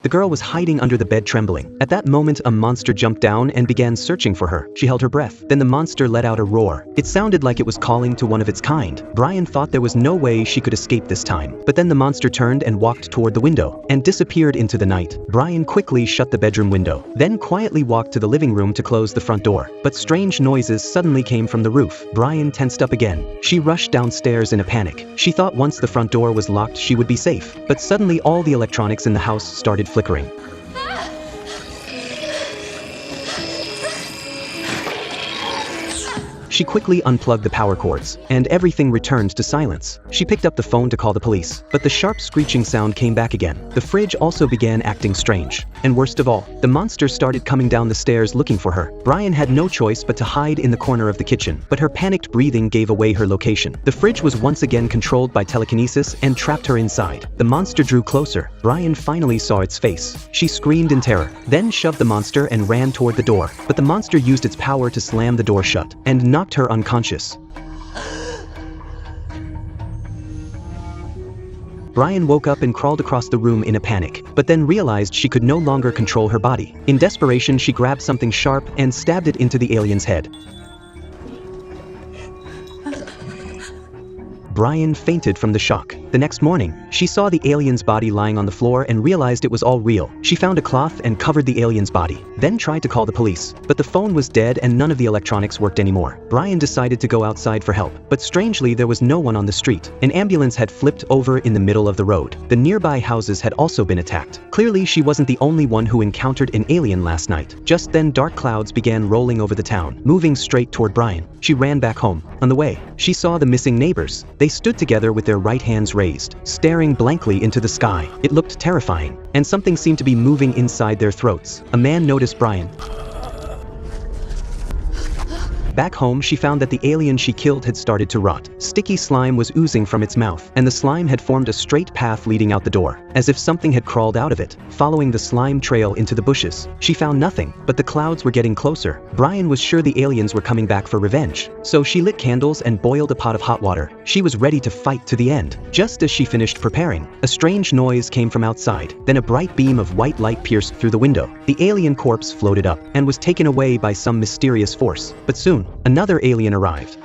The girl was hiding under the bed trembling. At that moment, a monster jumped down and began searching for her. She held her breath. Then the monster let out a roar. It sounded like it was calling to one of its kind. Brian thought there was no way she could escape this time. But then the monster turned and walked toward the window and disappeared into the night. Brian quickly shut the bedroom window, then quietly walked to the living room to close the front door. But strange noises suddenly came from the roof. Brian tensed up again. She rushed downstairs in a panic. She thought once the front door was locked she would be safe. But suddenly all the electronics in the house started flickering. She quickly unplugged the power cords, and everything returned to silence. She picked up the phone to call the police, but the sharp screeching sound came back again. The fridge also began acting strange. And worst of all, the monster started coming down the stairs looking for her. Brian had no choice but to hide in the corner of the kitchen, but her panicked breathing gave away her location. The fridge was once again controlled by telekinesis and trapped her inside. The monster drew closer. Brian finally saw its face. She screamed in terror, then shoved the monster and ran toward the door. But the monster used its power to slam the door shut and knocked her unconscious. Brian woke up and crawled across the room in a panic, but then realized she could no longer control her body. In desperation, she grabbed something sharp and stabbed it into the alien's head. Brian fainted from the shock. The next morning, she saw the alien's body lying on the floor and realized it was all real. She found a cloth and covered the alien's body, then tried to call the police. But the phone was dead and none of the electronics worked anymore. Brian decided to go outside for help, but strangely there was no one on the street. An ambulance had flipped over in the middle of the road. The nearby houses had also been attacked. Clearly, she wasn't the only one who encountered an alien last night. Just then, dark clouds began rolling over the town, moving straight toward Brian. She ran back home. On the way, she saw the missing neighbors. They stood together with their right hands raised, staring blankly into the sky. It looked terrifying, and something seemed to be moving inside their throats. A man noticed Brian. Back home, she found that the alien she killed had started to rot. Sticky slime was oozing from its mouth, and the slime had formed a straight path leading out the door, as if something had crawled out of it. Following the slime trail into the bushes, she found nothing, but the clouds were getting closer. Brian was sure the aliens were coming back for revenge, so she lit candles and boiled a pot of hot water. She was ready to fight to the end. Just as she finished preparing, a strange noise came from outside. Then a bright beam of white light pierced through the window. The alien corpse floated up and was taken away by some mysterious force. But soon, another alien arrived.